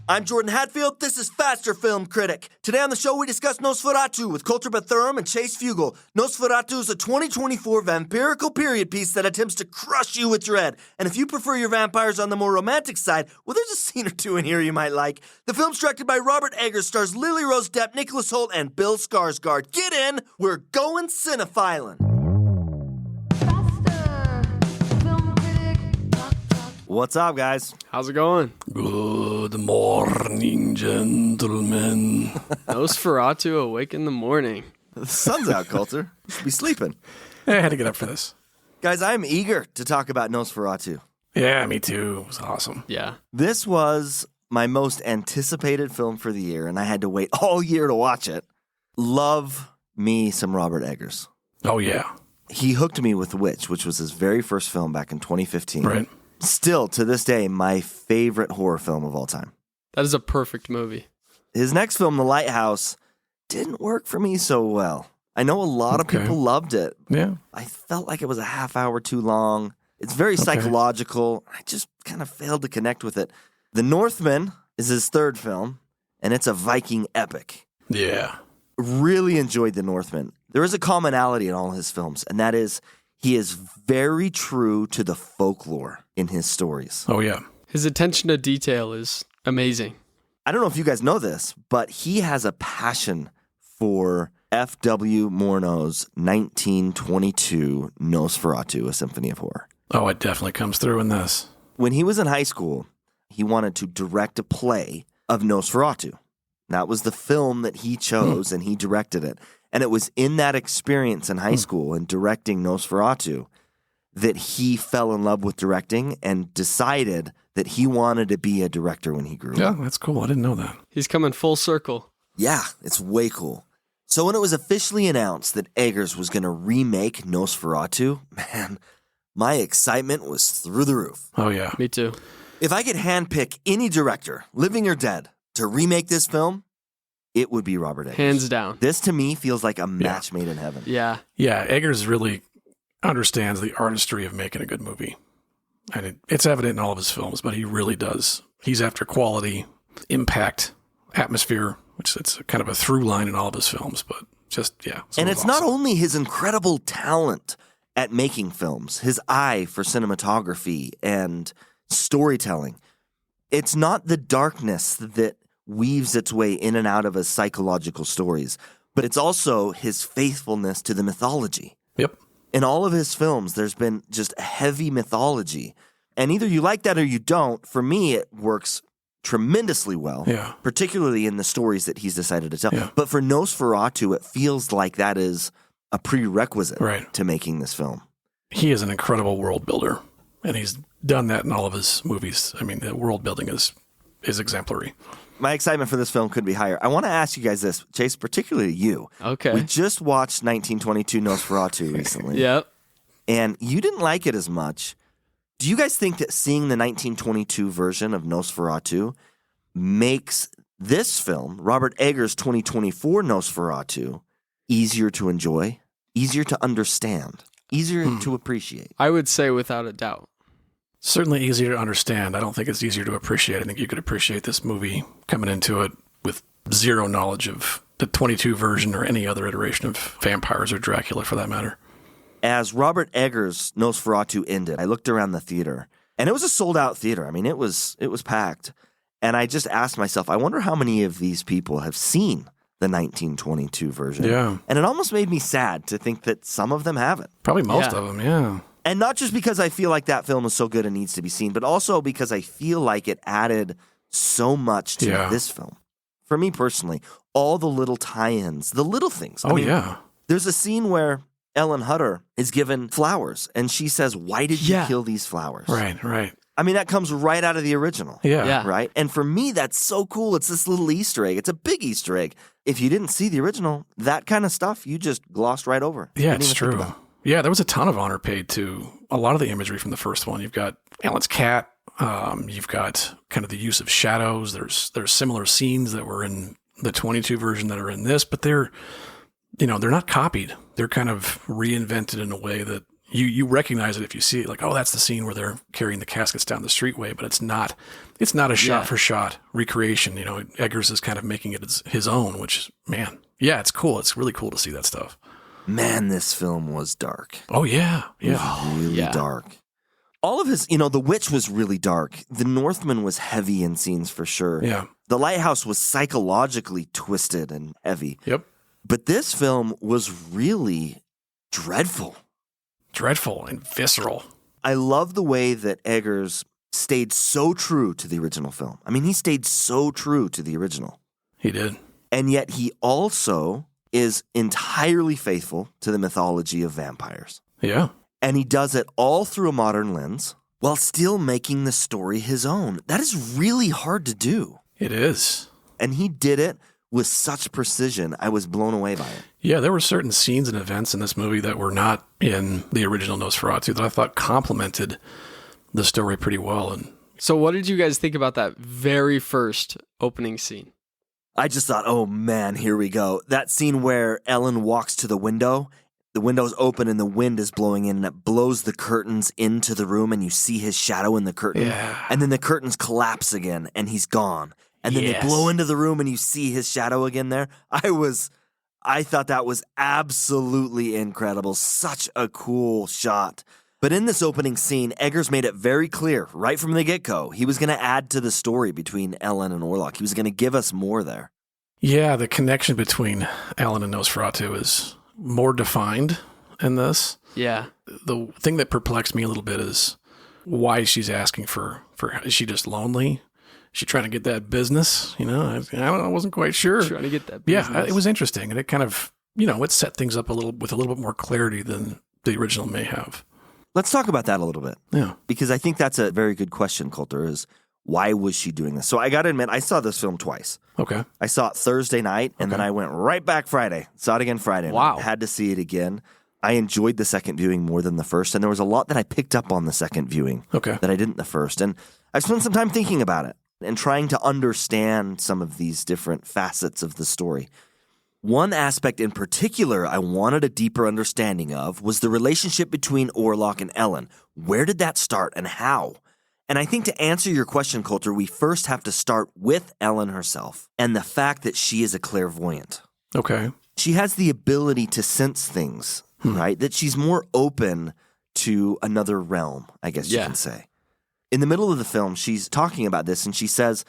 I'm Jordan Hatfield. This is Faster Film Critic. Today on the show, we discuss Nosferatu with Kolter and Chase Fugel. Nosferatu is a 2024 vampirical period piece that attempts to crush you with dread. And if you prefer your vampires on the more romantic side, well, there's a scene or two in here you might like. The film's directed by Robert Eggers, stars Lily Rose Depp, Nicholas Hoult, and Bill Skarsgård. Get in, we're going cinephilin'. What's up, guys? How's it going? Good morning, gentlemen. Nosferatu awake in the morning. The sun's out, Kolter. You should be sleeping. Hey, I had to get up for this. Guys, I'm eager to talk about Nosferatu. Yeah, me too. It was awesome. Yeah. This was my most anticipated film for the year, and I had to wait all year to watch it. Love me some Robert Eggers. Oh, yeah. He hooked me with The Witch, which was his very first film back in 2015. Right. Still, to this day, my favorite horror film of all time. That is a perfect movie. His next film, The Lighthouse, didn't work for me so well. I know a lot of people loved it. Yeah. I felt like it was a half hour too long. It's very psychological. I just kind of failed to connect with it. The Northman is his third film, and it's a Viking epic. Yeah. Really enjoyed The Northman. There is a commonality in all his films, and that is he is very true to the folklore in his stories. Oh, yeah. His attention to detail is amazing. I don't know if you guys know this, but he has a passion for F.W. Murnau's 1922 Nosferatu, A Symphony of Horror. Oh, it definitely comes through in this. When he was in high school, he wanted to direct a play of Nosferatu. That was the film that he chose, and he directed it. And it was in that experience in high school and directing Nosferatu that he fell in love with directing and decided that he wanted to be a director when he grew up. Yeah, that's cool. I didn't know that. He's coming full circle. Yeah, it's way cool. So when it was officially announced that Eggers was going to remake Nosferatu, man, my excitement was through the roof. Oh, yeah. Me too. If I could handpick any director, living or dead, to remake this film, it would be Robert Eggers. Hands down. This, to me, feels like a match made in heaven. Yeah. Yeah, Eggers really understands the artistry of making a good movie. And it's evident in all of his films, but he really does. He's after quality, impact, atmosphere, which it's kind of a through line in all of his films, but just, yeah. And it's not only his incredible talent at making films, his eye for cinematography and storytelling. It's not the darkness that weaves its way in and out of his psychological stories, but it's also his faithfulness to the mythology. Yep. In all of his films, there's been just a heavy mythology. And either you like that or you don't. For me, it works tremendously well, particularly in the stories that he's decided to tell. Yeah. But for Nosferatu, it feels like that is a prerequisite to making this film. He is an incredible world builder, and he's done that in all of his movies. I mean, the world building is exemplary. My excitement for this film couldn't be higher. I want to ask you guys this, Chase, particularly you. Okay. We just watched 1922 Nosferatu recently. Yep. And you didn't like it as much. Do you guys think that seeing the 1922 version of Nosferatu makes this film, Robert Eggers' 2024 Nosferatu, easier to enjoy, easier to understand, easier to appreciate? I would say without a doubt. Certainly easier to understand. I don't think it's easier to appreciate. I think you could appreciate this movie coming into it with zero knowledge of the 22 version or any other iteration of vampires or Dracula for that matter. As Robert Eggers' Nosferatu ended, I looked around the theater, and it was a sold-out theater. I mean, it was packed. And I just asked myself, I wonder how many of these people have seen the 1922 version. Yeah. And it almost made me sad to think that some of them haven't. Probably most of them, yeah. And not just because I feel like that film is so good and needs to be seen, but also because I feel like it added so much to this film. For me personally, all the little tie-ins, the little things. I mean, there's a scene where Ellen Hutter is given flowers, and she says, "Why did you kill these flowers?" Right, right. I mean, that comes right out of the original. Yeah. Right? And for me, that's so cool. It's this little Easter egg. It's a big Easter egg. If you didn't see the original, that kind of stuff, you just glossed right over. Yeah, it's true. Yeah, there was a ton of honor paid to a lot of the imagery from the first one. You've got Ellen's cat. You've got kind of the use of shadows. There's similar scenes that were in the 22 version that are in this, but they're not copied. They're kind of reinvented in a way that You recognize it if you see it, like, oh, that's the scene where they're carrying the caskets down the streetway, but it's not a shot for shot recreation. You know, Eggers is kind of making it his own, which, man, yeah, it's cool. It's really cool to see that stuff. Man, this film was dark. Oh, yeah. It was really dark. All of his, The Witch was really dark. The Northman was heavy in scenes for sure. Yeah. The Lighthouse was psychologically twisted and heavy. Yep. But this film was really dreadful. Dreadful and visceral. I love the way that Eggers stayed so true to the original film. I mean, he stayed so true to the original. He did. And yet he also is entirely faithful to the mythology of vampires. Yeah. And he does it all through a modern lens while still making the story his own. That is really hard to do. It is. And he did it with such precision. I was blown away by it. Yeah, there were certain scenes and events in this movie that were not in the original Nosferatu that I thought complemented the story pretty well. And So what did you guys think about that very first opening scene? I just thought, oh man, here we go. That scene where Ellen walks to the window's open and the wind is blowing in and it blows the curtains into the room and you see his shadow in the curtain. Yeah. And then the curtains collapse again and he's gone. And then they blow into the room and you see his shadow again there. I thought that was absolutely incredible. Such a cool shot. But in this opening scene, Eggers made it very clear right from the get-go. He was going to add to the story between Ellen and Orlok. He was going to give us more there. yeah, the connection between Ellen and Nosferatu is more defined in this. Yeah. The thing that perplexed me a little bit is why she's asking for is she just lonely? Is she trying to get that business? I wasn't quite sure. Trying to get that business. Yeah, it was interesting. And it kind of, it set things up with a little bit more clarity than the original may have. Let's talk about that a little bit. Yeah. Because I think that's a very good question, Kolter, is why was she doing this? So I got to admit, I saw this film twice. Okay. I saw it Thursday night, and then I went right back Friday. Saw it again Friday. Wow. Had to see it again. I enjoyed the second viewing more than the first, and there was a lot that I picked up on the second viewing that I didn't the first. And I spent some time thinking about it and trying to understand some of these different facets of the story. One aspect in particular I wanted a deeper understanding of was the relationship between Orlok and Ellen. Where did that start and how? And I think to answer your question, Kolter, we first have to start with Ellen herself and the fact that she is a clairvoyant. Okay. She has the ability to sense things, right? That she's more open to another realm, I guess you can say. In the middle of the film, she's talking about this and she says,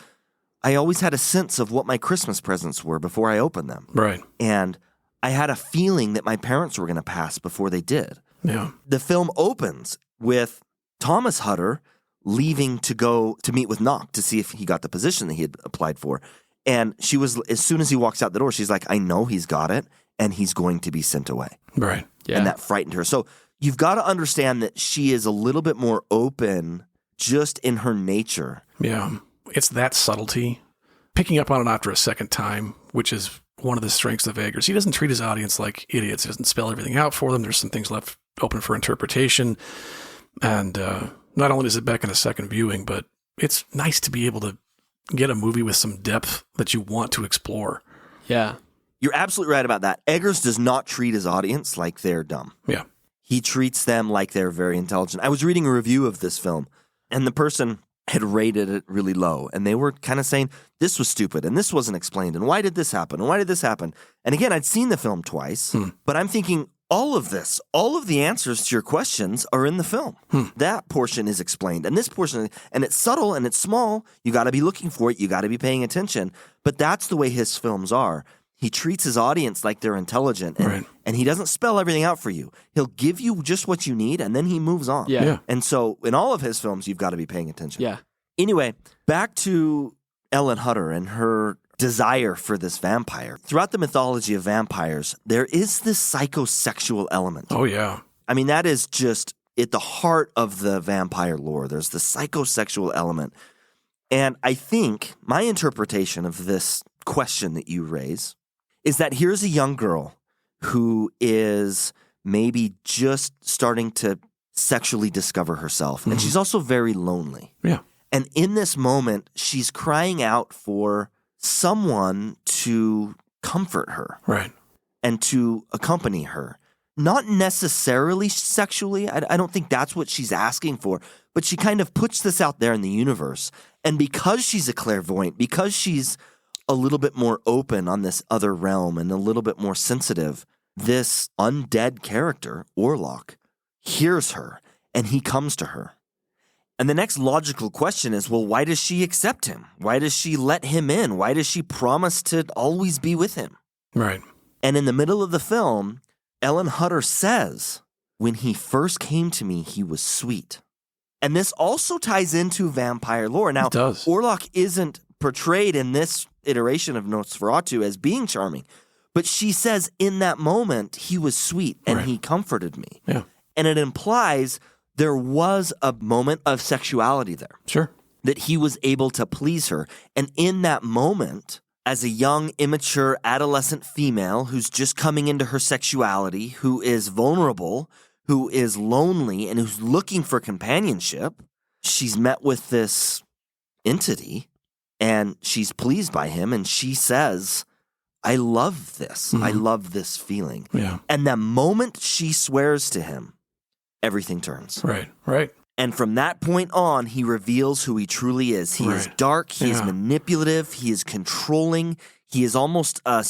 I always had a sense of what my Christmas presents were before I opened them. Right. And I had a feeling that my parents were going to pass before they did. Yeah. The film opens with Thomas Hutter leaving to go to meet with Knock to see if he got the position that he had applied for. And she was, as soon as he walks out the door, she's like, I know he's got it and he's going to be sent away. Right. Yeah. And that frightened her. So you've got to understand that she is a little bit more open just in her nature. Yeah. It's that subtlety. Picking up on it after a second time, which is one of the strengths of Eggers. He doesn't treat his audience like idiots. He doesn't spell everything out for them. There's some things left open for interpretation. And not only is it back in a second viewing, but it's nice to be able to get a movie with some depth that you want to explore. Yeah. You're absolutely right about that. Eggers does not treat his audience like they're dumb. Yeah. He treats them like they're very intelligent. I was reading a review of this film, and the person had rated it really low, and they were kind of saying, this was stupid, and this wasn't explained, and why did this happen, and why did this happen? And again, I'd seen the film twice, but I'm thinking, all of this, all of the answers to your questions are in the film. That portion is explained, and this portion, and it's subtle, and it's small. You got to be looking for it. You got to be paying attention, but that's the way his films are. He treats his audience like they're intelligent, and he doesn't spell everything out for you. He'll give you just what you need, and then he moves on. Yeah. And so in all of his films, you've got to be paying attention. Yeah. Anyway, back to Ellen Hutter and her desire for this vampire. Throughout the mythology of vampires, there is this psychosexual element. Oh, yeah. I mean, that is just at the heart of the vampire lore. There's the psychosexual element. And I think my interpretation of this question that you raise is that here's a young girl who is maybe just starting to sexually discover herself. And she's also very lonely. Yeah. And in this moment, she's crying out for someone to comfort her Right. and to accompany her not necessarily sexually. I don't think that's what she's asking for, but she kind of puts this out there in the universe. And because she's a clairvoyant, because she's a little bit more open on this other realm and a little bit more sensitive, this undead character, Orlok, hears her and he comes to her. And the next logical question is, well, why does she accept him? Why does she let him in? Why does she promise to always be with him? Right. And in the middle of the film, Ellen Hutter says, when he first came to me, he was sweet. And this also ties into vampire lore. Now, It does. Orlok isn't portrayed in this iteration of Nosferatu as being charming, but she says in that moment, he was sweet and Right. he comforted me. Yeah. And it implies there was a moment of sexuality there, Sure. that he was able to please her. And in that moment, as a young, immature, adolescent female who's just coming into her sexuality, who is vulnerable, who is lonely, and who's looking for companionship, she's met with this entity, and she's pleased by him, and she says, I love this. I love this feeling. Yeah. And the moment she swears to him, everything turns. Right. Right. And from that point on, he reveals who he truly is. He is Right. dark, he is Yeah. manipulative, he is controlling, he is almost a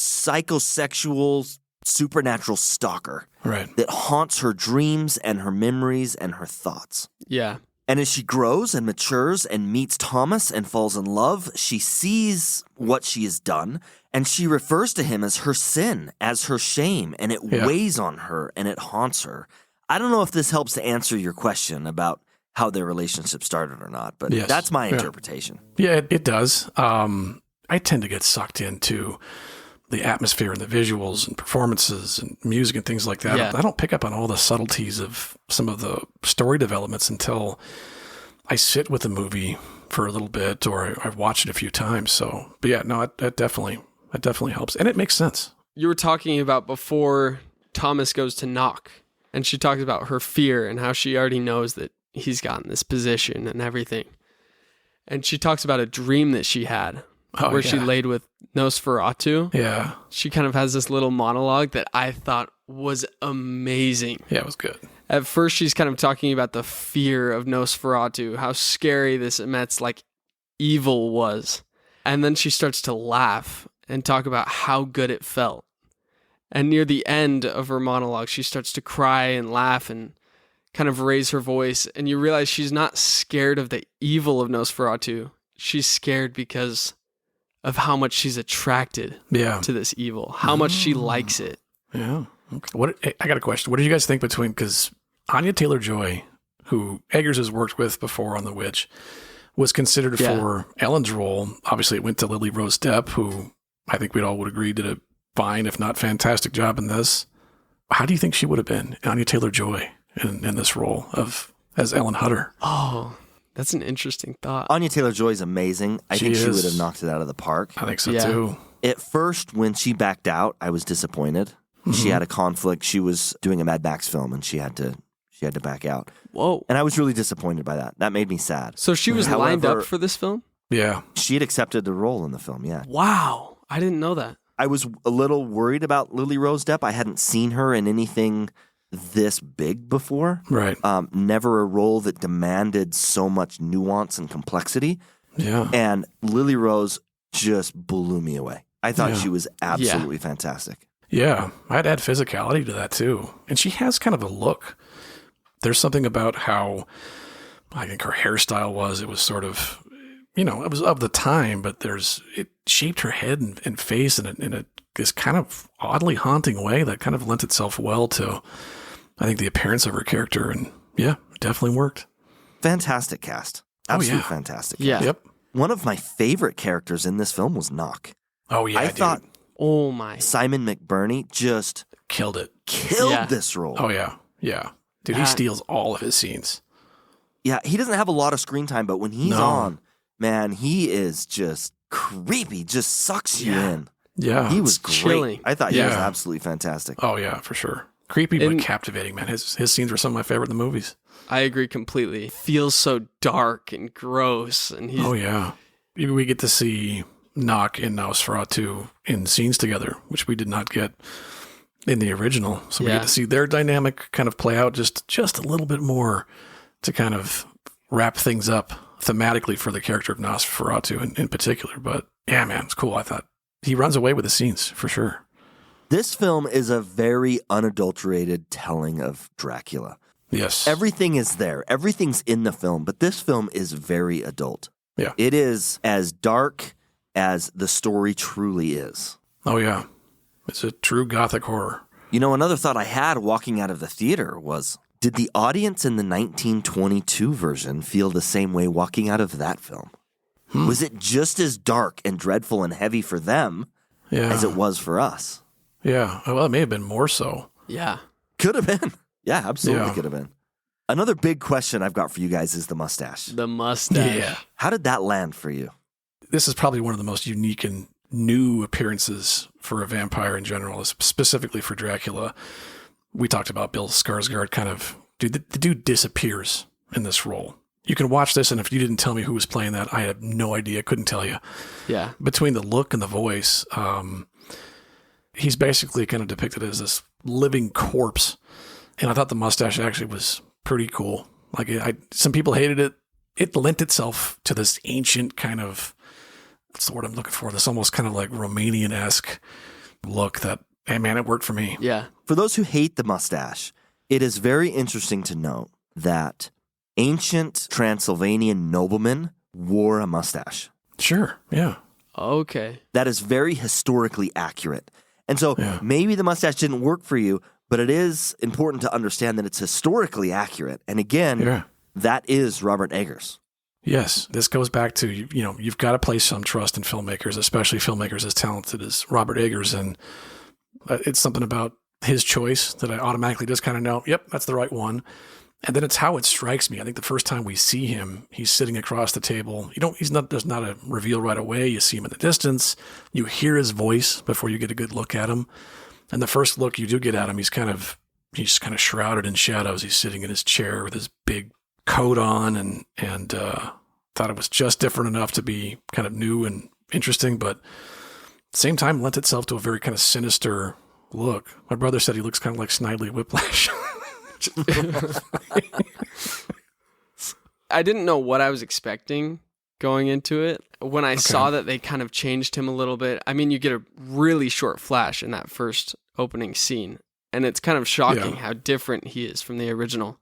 psychosexual, supernatural stalker Right. that haunts her dreams and her memories and her thoughts. Yeah. And as she grows and matures and meets Thomas and falls in love, she sees what she has done and she refers to him as her sin, as her shame, and it Yeah. weighs on her and it haunts her. I don't know if this helps to answer your question about how their relationship started or not, but Yes. that's my Yeah. interpretation. Yeah, it does. I tend to get sucked into the atmosphere and the visuals and performances and music and things like that. Yeah. I don't pick up on all the subtleties of some of the story developments until I sit with the movie for a little bit or I've watched it a few times. So, but yeah, no, that definitely helps. And it makes sense. You were talking about before Thomas goes to knock, and she talks about her fear and how she already knows that he's gotten this position and everything. And she talks about a dream that she had where she yeah. laid with Nosferatu. Yeah. She kind of has this little monologue that I thought was amazing. Yeah, it was good. At first, she's kind of talking about the fear of Nosferatu, how scary this immense, evil was. And then she starts to laugh and talk about how good it felt. And near the end of her monologue, she starts to cry and laugh and kind of raise her voice. And you realize she's not scared of the evil of Nosferatu. She's scared because of how much she's attracted Yeah. to this evil, how much she likes it. Yeah. Okay. I got a question. What did you guys think because Anya Taylor-Joy, who Eggers has worked with before on The Witch, was considered Yeah. for Ellen's role. Obviously, it went to Lily Rose Depp, who I think we'd all would agree did a fine, if not fantastic job in this. How do you think she would have been, Anya Taylor-Joy, in this role as Ellen Hutter? Oh, that's an interesting thought. Anya Taylor-Joy is amazing. I She think she is. would have knocked it out of the park. I think so Yeah. too. At first, when she backed out, I was disappointed. She had a conflict. She was doing a Mad Max film, and she had to back out. Whoa. And I was really disappointed by that. That made me sad. So she was lined However- up for this film? Yeah. She had accepted the role in the film, yeah. Wow. I didn't know that. I was a little worried about Lily Rose Depp. I hadn't seen her in anything this big before. Right. Never a role that demanded so much nuance and complexity. Yeah. And Lily Rose just blew me away. I thought Yeah. she was absolutely fantastic. Yeah, I'd add physicality to that too. And she has kind of a look. There's something about how I think her hairstyle was. It was sort of, it was of the time, but it shaped her head and face in this kind of oddly haunting way that kind of lent itself well to, I think, the appearance of her character. And yeah, it definitely worked. Fantastic cast. Absolutely yeah. fantastic. Yeah. Yep. One of my favorite characters in this film was Knock. Oh yeah, I dude. thought Oh my. Simon McBurney just Killed it. killed Yeah. this role. Oh yeah. Yeah. Dude, he That- steals all of his scenes. Yeah, he doesn't have a lot of screen time, but when he's No. on, man, he is just creepy, just sucks you Yeah. in. Yeah. He was It's great. chilling. I thought he was Yeah. absolutely fantastic. Oh yeah, for sure. Creepy And- but captivating, man. His scenes were some of my favorite in the movies. I agree completely. Feels so dark and gross. And he's Oh yeah. Maybe we get to see Knock and Nosferatu in scenes together, which we did not get in the original. So we Yeah. get to see their dynamic kind of play out just a little bit more to kind of wrap things up thematically for the character of Nosferatu in particular. But yeah, man, it's cool. I thought he runs away with the scenes for sure. This film is a very unadulterated telling of Dracula. Yes. Everything is there. Everything's in the film, but this film is very adult. Yeah. It is as dark as the story truly is. Oh, yeah. It's a true gothic horror. You know, another thought I had walking out of the theater was, did the audience in the 1922 version feel the same way walking out of that film? Was it just as dark and dreadful and heavy for them as it was for us? Yeah. Well, it may have been more so. Yeah. Could have been. Yeah, absolutely could have been. Another big question I've got for you guys is the mustache. The mustache. Yeah. How did that land for you? This is probably one of the most unique and new appearances for a vampire in general, specifically for Dracula. We talked about Bill Skarsgård kind of, dude, the dude disappears in this role. You can watch this, and if you didn't tell me who was playing that, I have no idea. Couldn't tell you. Yeah. Between the look and the voice, he's basically kind of depicted as this living corpse. And I thought the mustache actually was pretty cool. Like, some people hated it. It lent itself to this ancient kind of, what's the word I'm looking for? This almost kind of like Romanian-esque look that, hey man, it worked for me. Yeah. For those who hate the mustache, it is very interesting to note that ancient Transylvanian noblemen wore a mustache. Sure. Yeah. Okay. That is very historically accurate. And so Yeah. maybe the mustache didn't work for you, but it is important to understand that it's historically accurate. And again, Yeah. that is Robert Eggers. Yes. This goes back to, you've got to place some trust in filmmakers, especially filmmakers as talented as Robert Eggers. And it's something about his choice that I automatically just kind of know, yep, that's the right one. And then it's how it strikes me. I think the first time we see him, he's sitting across the table. There's not a reveal right away. You see him in the distance. You hear his voice before you get a good look at him. And the first look you do get at him, he's kind of shrouded in shadows. He's sitting in his chair with his big coat on and thought it was just different enough to be kind of new and interesting, but at the same time lent itself to a very kind of sinister look. My brother said he looks kind of like Snidely Whiplash. I didn't know what I was expecting going into it. When I saw that they kind of changed him a little bit, I mean, you get a really short flash in that first opening scene, and it's kind of shocking how different he is from the original.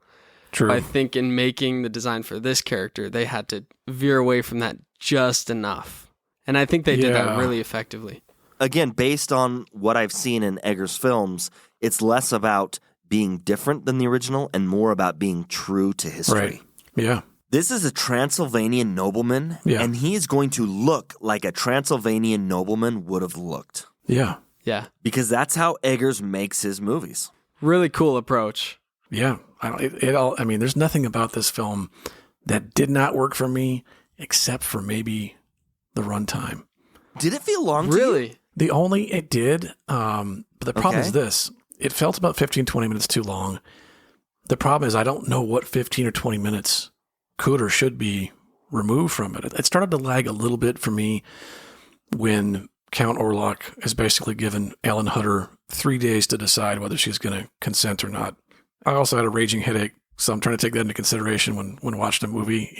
True. I think in making the design for this character, they had to veer away from that just enough. And I think they did that really effectively. Again, based on what I've seen in Eggers' films, it's less about being different than the original and more about being true to history. Right. Yeah. This is a Transylvanian nobleman, and he is going to look like a Transylvanian nobleman would have looked. Yeah. Yeah. Because that's how Eggers makes his movies. Really cool approach. Yeah. There's nothing about this film that did not work for me except for maybe the runtime. Did it feel long to you? Really? It did. But the problem is this. It felt about 15, 20 minutes too long. The problem is I don't know what 15 or 20 minutes could or should be removed from it. It started to lag a little bit for me when Count Orlok has basically given Alan Hutter 3 days to decide whether she's going to consent or not. I also had a raging headache, so I'm trying to take that into consideration when watching a movie,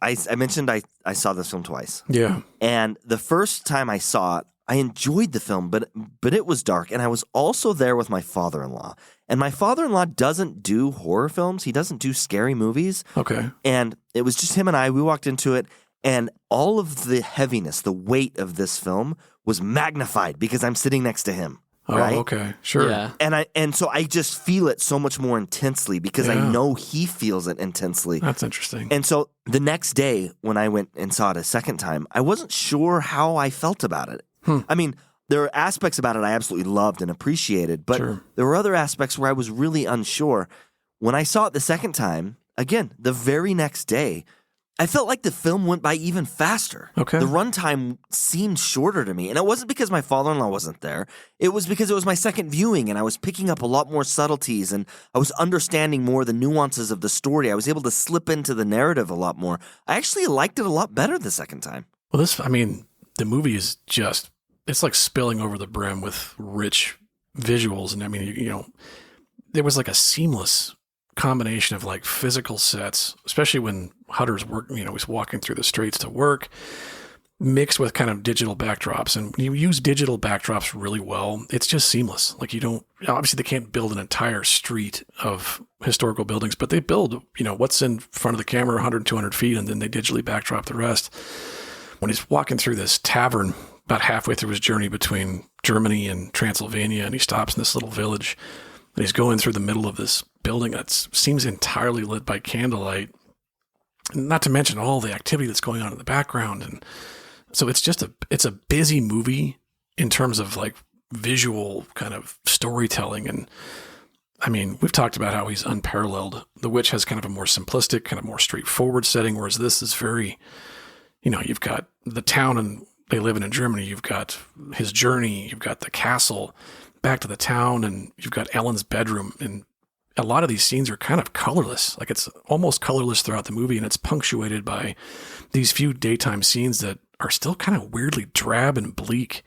I mentioned I saw this film twice. Yeah. And the first time I saw it, I enjoyed the film, but it was dark. And I was also there with my father-in-law. And my father-in-law doesn't do horror films. He doesn't do scary movies. Okay. And it was just him and I. We walked into it, and all of the heaviness, the weight of this film was magnified because I'm sitting next to him. Oh, right? okay. Sure. Yeah. And so I just feel it so much more intensely because I know he feels it intensely. That's interesting. And so the next day when I went and saw it a second time, I wasn't sure how I felt about it. I mean, there are aspects about it I absolutely loved and appreciated, but there were other aspects where I was really unsure. When I saw it the second time, again, the very next day, I felt like the film went by even faster. Okay. The runtime seemed shorter to me. And it wasn't because my father-in-law wasn't there. It was because it was my second viewing and I was picking up a lot more subtleties and I was understanding more the nuances of the story. I was able to slip into the narrative a lot more. I actually liked it a lot better the second time. Well, the movie is it's like spilling over the brim with rich visuals. And I mean, there was like a seamless combination of like physical sets, especially when Hutter's work, he's walking through the streets to work, mixed with kind of digital backdrops. And when you use digital backdrops really well, it's just seamless. Like obviously they can't build an entire street of historical buildings, but they build, what's in front of the camera 100, 200 feet, and then they digitally backdrop the rest. When he's walking through this tavern about halfway through his journey between Germany and Transylvania, and he stops in this little village, and he's going through the middle of this building that seems entirely lit by candlelight, not to mention all the activity that's going on in the background. And so it's a busy movie in terms of like visual kind of storytelling. And I mean, we've talked about how he's unparalleled. The Witch has kind of a more simplistic, kind of more straightforward setting, whereas this is very, you've got the town and they live in Germany. You've got his journey. You've got the castle, back to the town, and you've got Ellen's bedroom. And a lot of these scenes are kind of colorless. Like it's almost colorless throughout the movie, and it's punctuated by these few daytime scenes that are still kind of weirdly drab and bleak.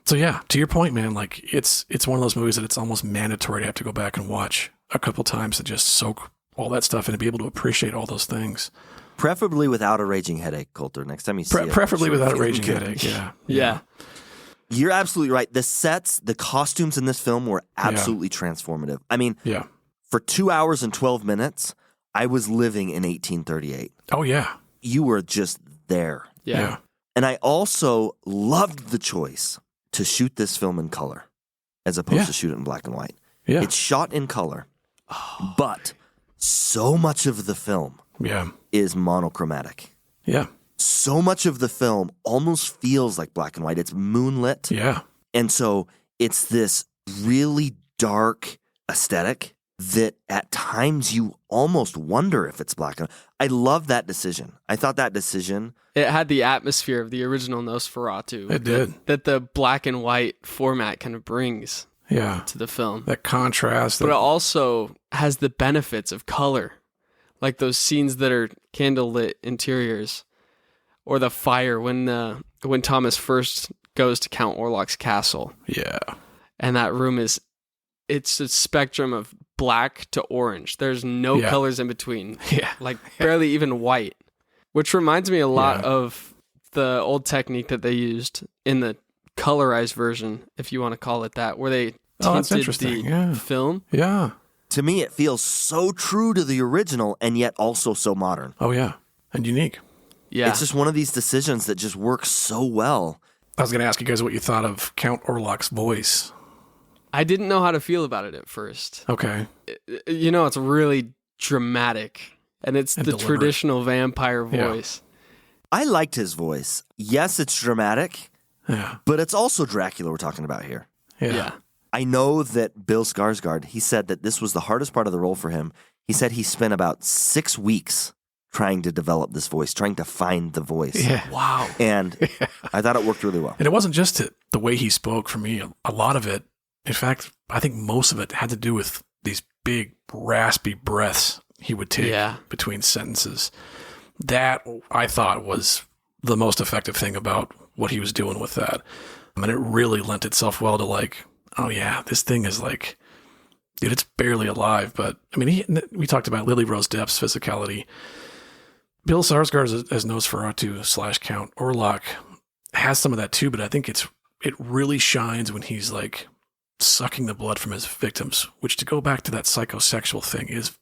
So yeah, to your point, man, like it's one of those movies that it's almost mandatory to have to go back and watch a couple times to just soak all that stuff in and be able to appreciate all those things. Preferably without a raging headache, Kolter. Next time you see it. Preferably without a raging headache, yeah. Yeah. You're absolutely right. The sets, the costumes in this film were absolutely transformative. I mean, for 2 hours and 12 minutes, I was living in 1838. Oh, yeah. You were just there. Yeah. And I also loved the choice to shoot this film in color as opposed to shoot it in black and white. Yeah. It's shot in color, but so much of the film is monochromatic. Yeah. So much of the film almost feels like black and white. It's moonlit. Yeah. And so it's this really dark aesthetic that at times you almost wonder if it's black and white. I love that decision. I thought that decision... It had the atmosphere of the original Nosferatu. It did. That the black and white format kind of brings to the film. That contrast. But it also has the benefits of color. Like those scenes that are candlelit interiors. Or the fire when Thomas first goes to Count Orlok's castle. Yeah. And that room it's a spectrum of black to orange. There's no colors in between. Yeah. Like barely even white. Which reminds me a lot of the old technique that they used in the colorized version, if you want to call it that, where they tinted the film. Yeah. To me, it feels so true to the original and yet also so modern. Oh, yeah. And unique. Yeah. It's just one of these decisions that just works so well. I was going to ask you guys what you thought of Count Orlok's voice. I didn't know how to feel about it at first. Okay. It's really dramatic. And it's the deliberate. traditional vampire voice. I liked his voice. Yes, it's dramatic, but it's also Dracula we're talking about here. Yeah. I know that Bill Skarsgård, he said that this was the hardest part of the role for him. He said he spent about 6 weeks trying to develop this voice, trying to find the voice. Yeah. Wow. And I thought it worked really well. And it wasn't just the way he spoke for me. A lot of it, in fact, I think most of it had to do with these big, raspy breaths he would take between sentences. That, I thought, was the most effective thing about what he was doing with that. And it really lent itself well to like, oh yeah, this thing is like, dude, it's barely alive. But I mean, we talked about Lily Rose Depp's physicality. Bill Skarsgård as Nosferatu / Count Orlok has some of that too, but I think it really shines when he's like sucking the blood from his victims, which, to go back to that psychosexual thing, is,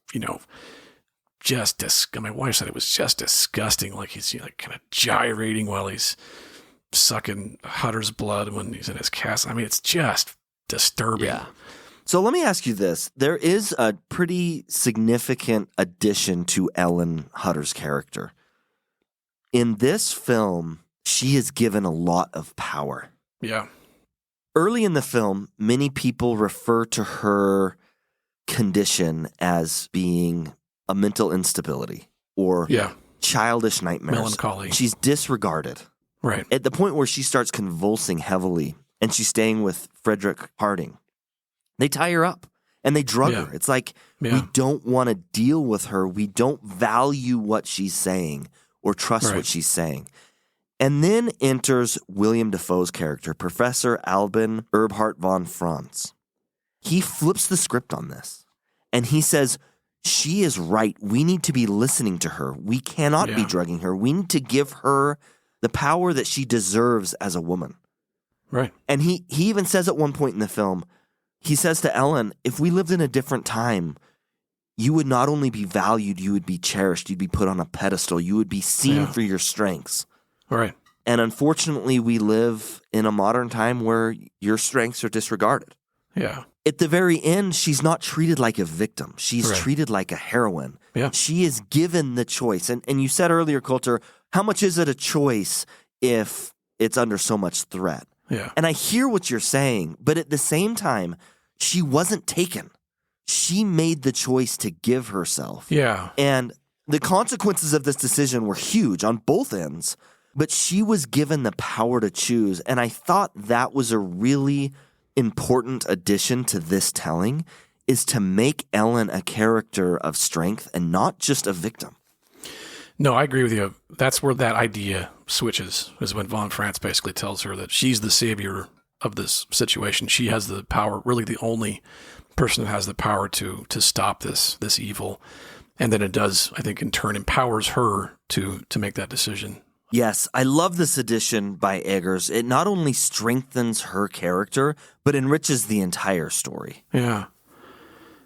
just my wife said it was just disgusting. Like he's like kind of gyrating while he's sucking Hutter's blood when he's in his castle. I mean, it's just disturbing. Yeah. So let me ask you this. There is a pretty significant addition to Ellen Hutter's character. In this film, she is given a lot of power. Yeah. Early in the film, many people refer to her condition as being a mental instability or childish nightmares. Melancholy. She's disregarded. Right. At the point where she starts convulsing heavily and she's staying with Frederick Harding, they tie her up and they drug her. It's like, we don't want to deal with her. We don't value what she's saying or trust what she's saying. And then enters William Dafoe's character, Professor Albin Erbhart von Franz. he flips the script on this. And he says, she is right. We need to be listening to her. We cannot be drugging her. We need to give her the power that she deserves as a woman. Right. And he even says at one point in the film, he says to Ellen, if we lived in a different time, you would not only be valued, you would be cherished. You'd be put on a pedestal. You would be seen for your strengths. Right. And unfortunately, we live in a modern time where your strengths are disregarded. Yeah. At the very end, she's not treated like a victim. She's treated like a heroine. Yeah. She is given the choice. And you said earlier, Kolter, how much is it a choice if it's under so much threat? Yeah. And I hear what you're saying, but at the same time, she wasn't taken. She made the choice to give herself. Yeah. And the consequences of this decision were huge on both ends, but she was given the power to choose. And I thought that was a really important addition to this telling, is to make Ellen a character of strength and not just a victim. No, I agree with you. That's where that idea switches, is when Von Franz basically tells her that she's the savior of this situation. She has the power, really the only person that has the power to stop this evil. And then it does, I think, in turn empowers her to make that decision. Yes, I love this addition by Eggers. It not only strengthens her character, but enriches the entire story. Yeah.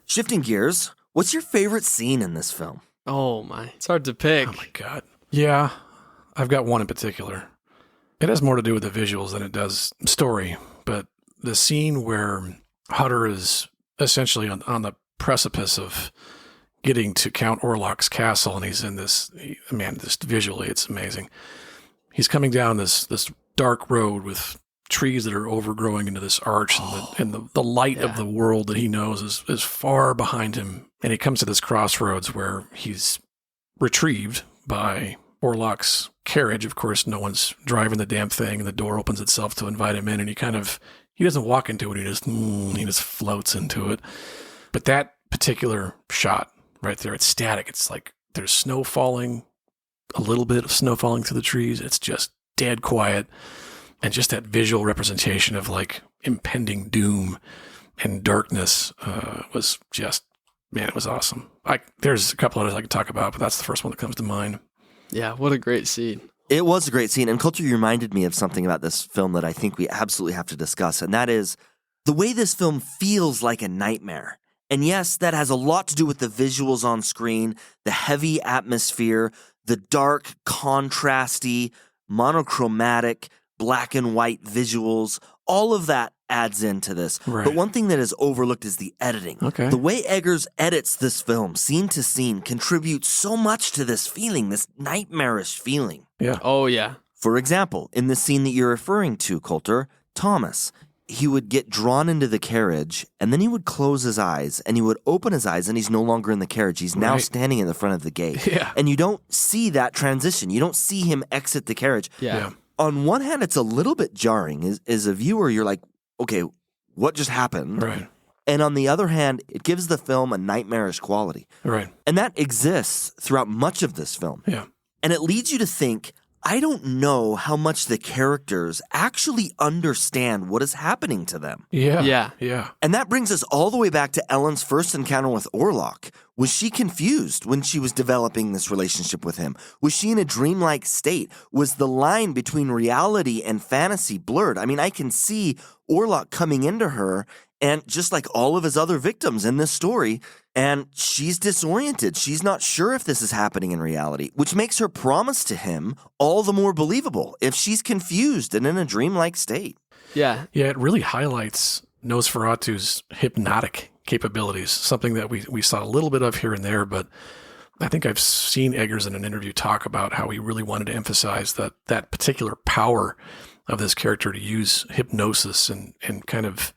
Shifting gears, what's your favorite scene in this film? Oh my, it's hard to pick. Oh my God. Yeah, I've got one in particular. It has more to do with the visuals than it does story, but the scene where Hutter is essentially on the precipice of getting to Count Orlok's castle, and he's in this, man, just visually, it's amazing. He's coming down this dark road with trees that are overgrowing into this arch, and the light of the world that he knows is far behind him. And he comes to this crossroads where he's retrieved by Orlok's carriage. Of course, no one's driving the damn thing, and the door opens itself to invite him in, and he doesn't walk into it, he just floats into it. But that particular shot right there, it's static. It's like there's snow falling, a little bit of snow falling through the trees. It's just dead quiet. And just that visual representation of like impending doom and darkness was just, man, it was awesome. There's a couple others I could talk about, but that's the first one that comes to mind. Yeah, what a great scene. It was a great scene. And Kolter, you reminded me of something about this film that I think we absolutely have to discuss. And that is the way this film feels like a nightmare. And yes, that has a lot to do with the visuals on screen, the heavy atmosphere, the dark, contrasty, monochromatic, black and white visuals. All of that adds into this. Right. But one thing that is overlooked is the editing. Okay. The way Eggers edits this film, scene to scene, contributes so much to this feeling, this nightmarish feeling. Yeah. Oh, yeah. For example, in the scene that you're referring to, Kolter, Thomas, he would get drawn into the carriage, and then he would close his eyes, and he would open his eyes, and he's no longer in the carriage. He's now standing in the front of the gate. Yeah. And you don't see that transition. You don't see him exit the carriage. Yeah. On one hand, it's a little bit jarring. As a viewer, you're like, okay, what just happened? Right. And on the other hand, it gives the film a nightmarish quality. Right. And that exists throughout much of this film. Yeah. And it leads you to think, I don't know how much the characters actually understand what is happening to them. Yeah. Yeah. Yeah. And that brings us all the way back to Ellen's first encounter with Orlok. Was she confused when she was developing this relationship with him? Was she in a dreamlike state? Was the line between reality and fantasy blurred? I mean, I can see Orlok coming into her, and just like all of his other victims in this story, and she's disoriented. She's not sure if this is happening in reality, which makes her promise to him all the more believable if she's confused and in a dreamlike state. Yeah. Yeah, it really highlights Nosferatu's hypnotic capabilities, something that we saw a little bit of here and there, but I think I've seen Eggers in an interview talk about how he really wanted to emphasize that particular power of this character to use hypnosis and kind of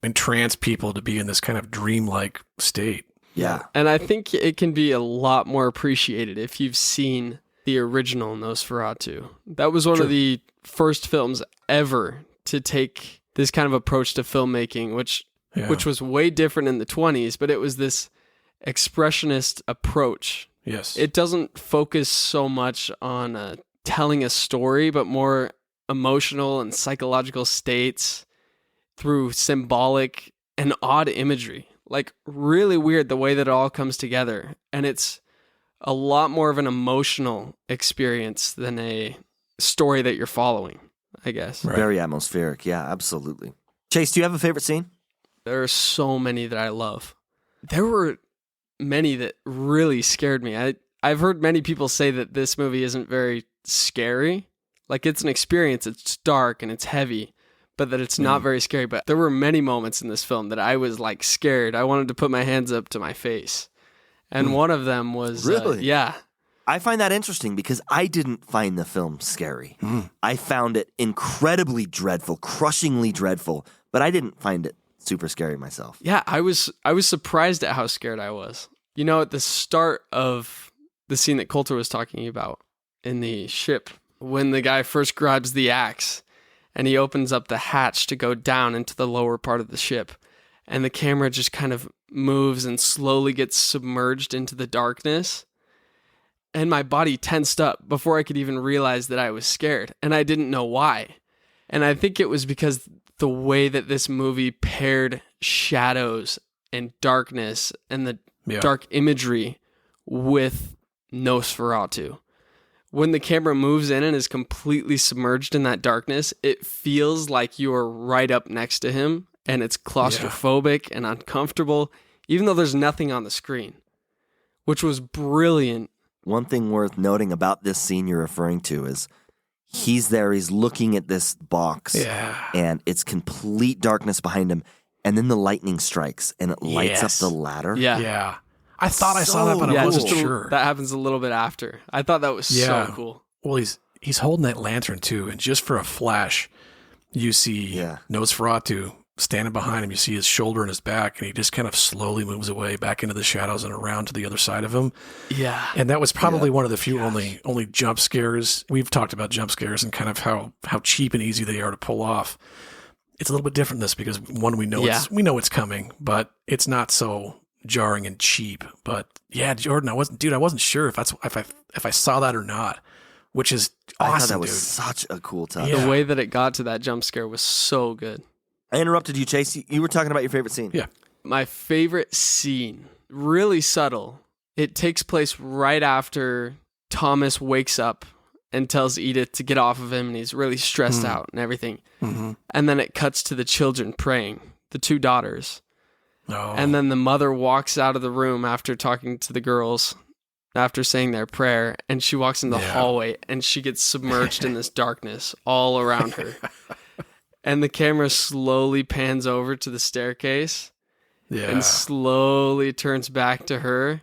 entrance people to be in this kind of dreamlike state. Yeah. And I think it can be a lot more appreciated if you've seen the original Nosferatu. That was one of the first films ever to take this kind of approach to filmmaking, which was way different in the 1920s, but it was this expressionist approach. Yes. It doesn't focus so much on telling a story, but more emotional and psychological states through symbolic and odd imagery. Like, really weird the way that it all comes together. And it's a lot more of an emotional experience than a story that you're following, I guess. Right. Very atmospheric. Yeah, absolutely. Chase, do you have a favorite scene? There are so many that I love. There were many that really scared me. I've heard many people say that this movie isn't very scary. Like, it's an experience, it's dark and it's heavy, but that it's not very scary. But there were many moments in this film that I was like scared. I wanted to put my hands up to my face. And one of them was... Really? Yeah. I find that interesting because I didn't find the film scary. I found it incredibly dreadful, crushingly dreadful, but I didn't find it super scary myself. Yeah, I was surprised at how scared I was. You know, at the start of the scene that Kolter was talking about in the ship, when the guy first grabs the axe and he opens up the hatch to go down into the lower part of the ship, and the camera just kind of moves and slowly gets submerged into the darkness, and my body tensed up before I could even realize that I was scared, and I didn't know why. And I think it was because the way that this movie paired shadows and darkness and the dark imagery with Nosferatu. When the camera moves in and is completely submerged in that darkness, it feels like you're right up next to him, and it's claustrophobic and uncomfortable, even though there's nothing on the screen, which was brilliant. One thing worth noting about this scene you're referring to is he's there, he's looking at this box, and it's complete darkness behind him, and then the lightning strikes, and it lights up the ladder. Yeah. I thought I saw that, but I wasn't sure. That happens a little bit after. I thought that was so cool. Well, he's holding that lantern too, and just for a flash, you see Nosferatu standing behind him. You see his shoulder and his back, and he just kind of slowly moves away back into the shadows and around to the other side of him. Yeah. And that was probably one of the few only jump scares. We've talked about jump scares and kind of how cheap and easy they are to pull off. It's a little bit different in this because one, we know it's coming, but it's not so jarring and cheap. But yeah, Jordan, I wasn't sure if I saw that or not, which is awesome. I thought that was dude. such a cool touch. The way that it got to that jump scare was so good. I interrupted you, Chase. You were talking about your favorite scene. Yeah. My favorite scene, really subtle. It takes place right after Thomas wakes up and tells Edith to get off of him, and he's really stressed out and everything. Mm-hmm. And then it cuts to the children praying, the two daughters. Oh. And then the mother walks out of the room after talking to the girls, after saying their prayer, and she walks in the hallway, and she gets submerged in this darkness all around her. And the camera slowly pans over to the staircase and slowly turns back to her.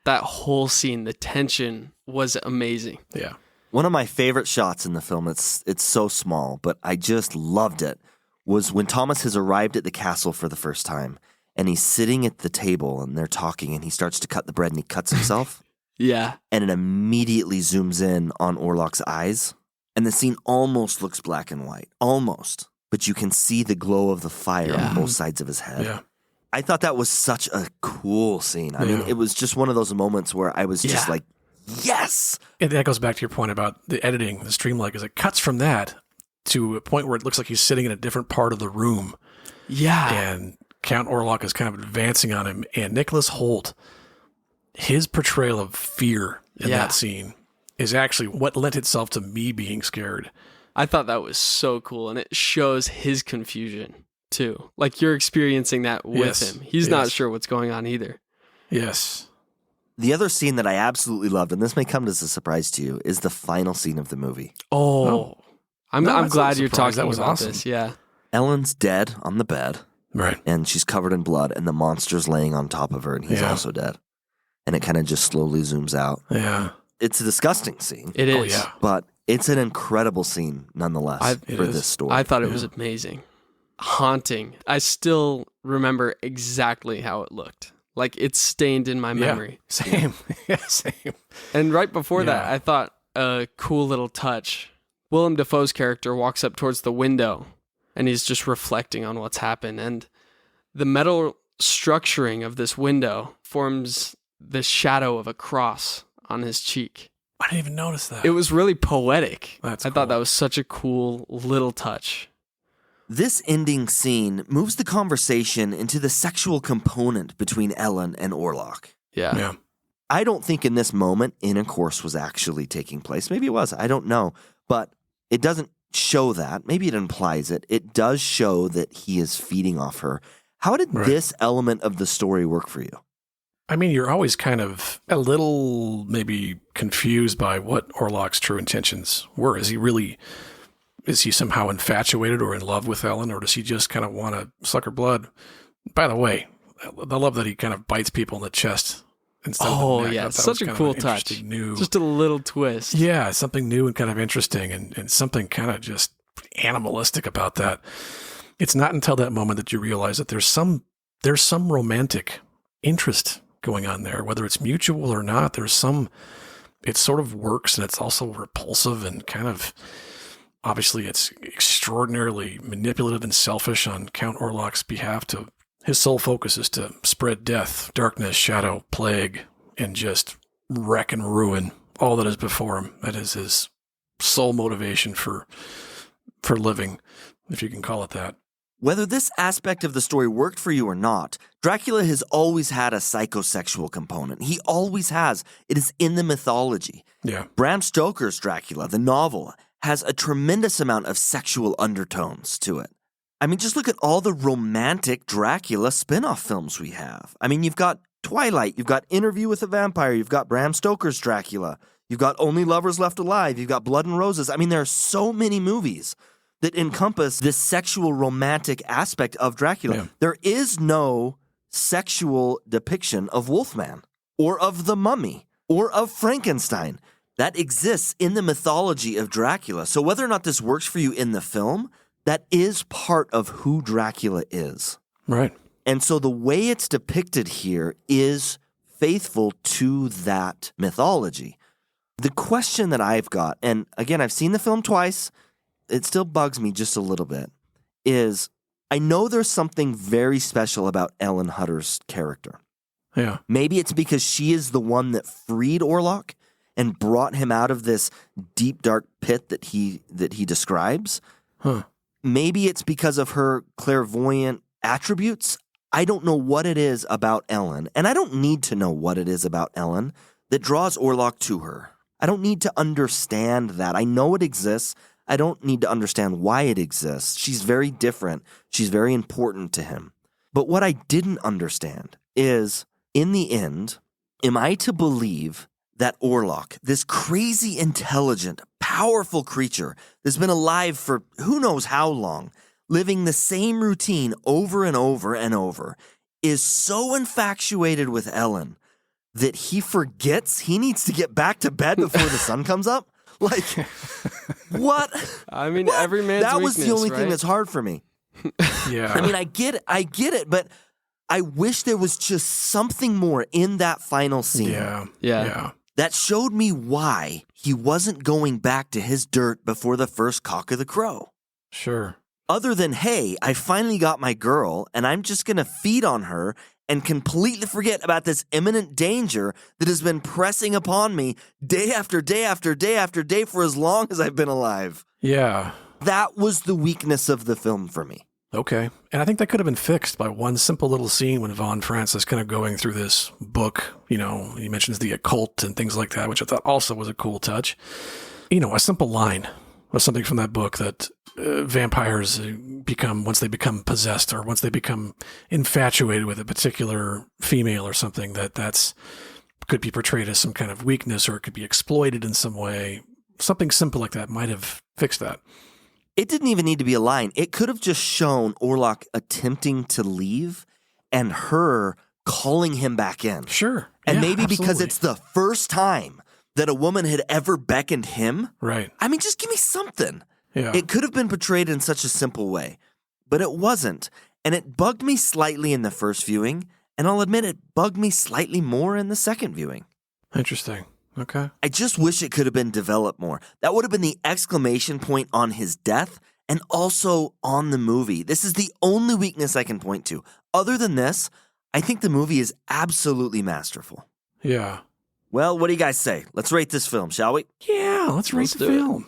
That whole scene, the tension was amazing. Yeah. One of my favorite shots in the film, it's so small, but I just loved it, was when Thomas has arrived at the castle for the first time, and he's sitting at the table, and they're talking, and he starts to cut the bread, and he cuts himself. Yeah. And it immediately zooms in on Orlok's eyes. And the scene almost looks black and white. Almost. But you can see the glow of the fire on both sides of his head. Yeah. I thought that was such a cool scene. I mean, it was just one of those moments where I was just like, yes! And that goes back to your point about the editing, the streamline, is it cuts from that to a point where it looks like he's sitting in a different part of the room. Yeah. And Count Orlok is kind of advancing on him. And Nicholas Hoult, his portrayal of fear in that scene is actually what lent itself to me being scared. I thought that was so cool, and it shows his confusion, too. Like, you're experiencing that with him. He's not sure what's going on either. Yes. The other scene that I absolutely loved, and this may come as a surprise to you, is the final scene of the movie. I'm glad you're talking about this. Yeah. Ellen's dead on the bed. Right. And she's covered in blood, and the monster's laying on top of her, and he's also dead. And it kind of just slowly zooms out. Yeah. It's a disgusting scene. It is. But it's an incredible scene, nonetheless, for this story. I thought it was amazing. Haunting. I still remember exactly how it looked. Like, it's stained in my memory. Same. Same. And right before that, I thought a cool little touch. Willem Dafoe's character walks up towards the window, and he's just reflecting on what's happened. And the metal structuring of this window forms the shadow of a cross on his cheek. I didn't even notice that. It was really poetic. I thought that was such a cool little touch. This ending scene moves the conversation into the sexual component between Ellen and Orlok. Yeah. I don't think in this moment intercourse was actually taking place. Maybe it was. I don't know. But it doesn't show that. Maybe it implies it. It does show that he is feeding off her. How did this element of the story work for you? I mean, you're always kind of a little maybe confused by what Orlok's true intentions were. Is he somehow infatuated or in love with Ellen, or does he just kind of want to suck her blood? By the way, I love that he kind of bites people in the chest instead of the neck. Such a cool touch. Just a little twist. Yeah, something new and kind of interesting and something kind of just animalistic about that. It's not until that moment that you realize that there's some romantic interest going on there, whether it's mutual or not. It sort of works, and it's also repulsive and kind of, obviously it's extraordinarily manipulative and selfish on Count Orlok's behalf. His sole focus is to spread death, darkness, shadow, plague, and just wreck and ruin all that is before him. That is his sole motivation for living, if you can call it that. Whether this aspect of the story worked for you or not, Dracula has always had a psychosexual component. He always has. It is in the mythology. Yeah. Bram Stoker's Dracula, the novel, has a tremendous amount of sexual undertones to it. I mean, just look at all the romantic Dracula spin-off films we have. I mean, you've got Twilight, you've got Interview with a Vampire, you've got Bram Stoker's Dracula, you've got Only Lovers Left Alive, you've got Blood and Roses. I mean, there are so many movies that encompass this sexual romantic aspect of Dracula. Yeah. There is no sexual depiction of Wolfman or of the Mummy or of Frankenstein. That exists in the mythology of Dracula. So whether or not this works for you in the film, that is part of who Dracula is. Right. And so the way it's depicted here is faithful to that mythology. The question that I've got, and again, I've seen the film twice, it still bugs me just a little bit, is I know there's something very special about Ellen Hutter's character. Yeah. Maybe it's because she is the one that freed Orlok and brought him out of this deep, dark pit that he describes. Huh. Maybe it's because of her clairvoyant attributes. I don't know what it is about Ellen, and I don't need to know what it is about Ellen that draws Orlok to her. I don't need to understand that. I know it exists. I don't need to understand why it exists. She's very different. She's very important to him. But what I didn't understand is, in the end, am I to believe that Orlok, this crazy, intelligent, powerful creature that's been alive for who knows how long, living the same routine over and over and over, is so infatuated with Ellen that he forgets he needs to get back to bed before the sun comes up? Like, what? I mean, What? every man's That was weakness, the only right? thing that's hard for me. Yeah. I mean, I get it, but I wish there was just something more in that final scene Yeah. that showed me why he wasn't going back to his dirt before the first cock of the crow. Sure. Other than, hey, I finally got my girl, and I'm just going to feed on her and completely forget about this imminent danger that has been pressing upon me day after day after day after day for as long as I've been alive. Yeah. That was the weakness of the film for me. Okay. And I think that could have been fixed by one simple little scene when Von Franz is kind of going through this book. You know, he mentions the occult and things like that, which I thought also was a cool touch. You know, a simple line was something from that book that vampires become, once they become possessed or once they become infatuated with a particular female or something, that's could be portrayed as some kind of weakness, or it could be exploited in some way. Something simple like that might have fixed that. It didn't even need to be a line. It could have just shown Orlok attempting to leave and her calling him back in. Sure. And Yeah, maybe because absolutely. it's the first time that a woman had ever beckoned him. Right. I mean, just give me something. Yeah. It could have been portrayed in such a simple way, but it wasn't. And it bugged me slightly in the first viewing, and I'll admit it bugged me slightly more in the second viewing. Interesting. Okay. I just wish it could have been developed more. That would have been the exclamation point on his death and also on the movie. This is the only weakness I can point to. Other than this, I think the movie is absolutely masterful. Yeah. Well, what do you guys say? Let's rate this film, shall we? Yeah, let's rate Let's the do it. film.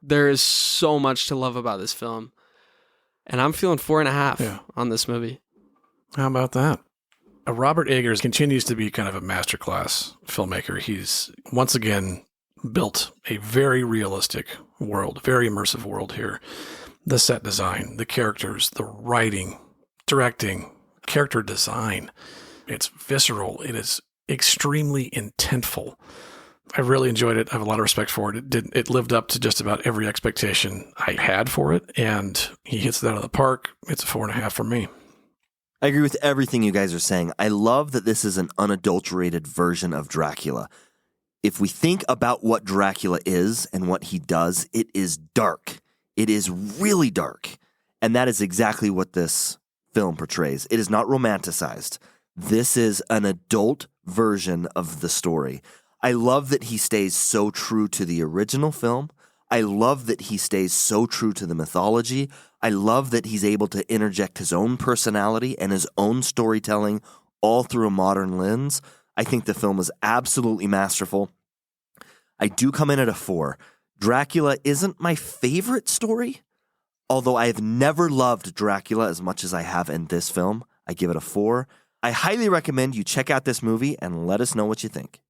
There is so much to love about this film. And I'm feeling 4.5 on this movie. How about that? Robert Eggers continues to be kind of a masterclass filmmaker. He's once again built a very realistic world, very immersive world here. The set design, the characters, the writing, directing, character design. It's visceral. It is extremely intentful. I really enjoyed it. I have a lot of respect for it. It lived up to just about every expectation I had for it, and he hits it out of the park. It's a 4.5 for me. I agree with everything you guys are saying. I love that this is an unadulterated version of Dracula. If we think about what Dracula is and what he does, it is dark. It is really dark. And that is exactly what this film portrays. It is not romanticized. This is an adult version of the story. I love that he stays so true to the original film. I love that he stays so true to the mythology. I love that he's able to interject his own personality and his own storytelling all through a modern lens. I think the film is absolutely masterful. I do come in at a 4. Dracula isn't my favorite story, although I have never loved Dracula as much as I have in this film. I give it a 4. I highly recommend you check out this movie and let us know what you think.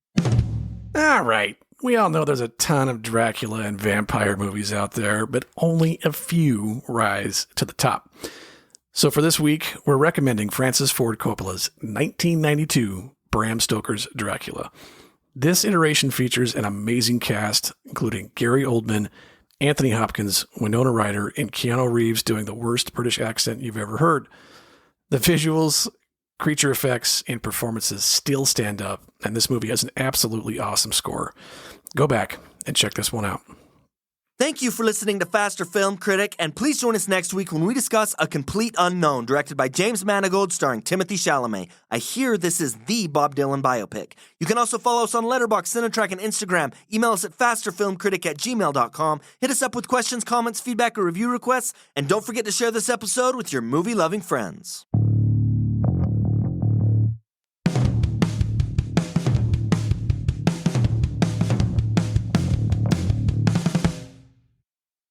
All right. We all know there's a ton of Dracula and vampire movies out there, but only a few rise to the top. So for this week, we're recommending Francis Ford Coppola's 1992 Bram Stoker's Dracula. This iteration features an amazing cast, including Gary Oldman, Anthony Hopkins, Winona Ryder, and Keanu Reeves doing the worst British accent you've ever heard. The visuals, creature effects, and performances still stand up, and this movie has an absolutely awesome score. Go back and check this one out. Thank you for listening to Faster Film Critic, and please join us next week when we discuss A Complete Unknown, directed by James Mangold, starring Timothée Chalamet. I hear this is the Bob Dylan biopic. You can also follow us on Letterboxd, Cinetrack, and Instagram. Email us at fasterfilmcritic@gmail.com. Hit us up with questions, comments, feedback, or review requests, and don't forget to share this episode with your movie-loving friends.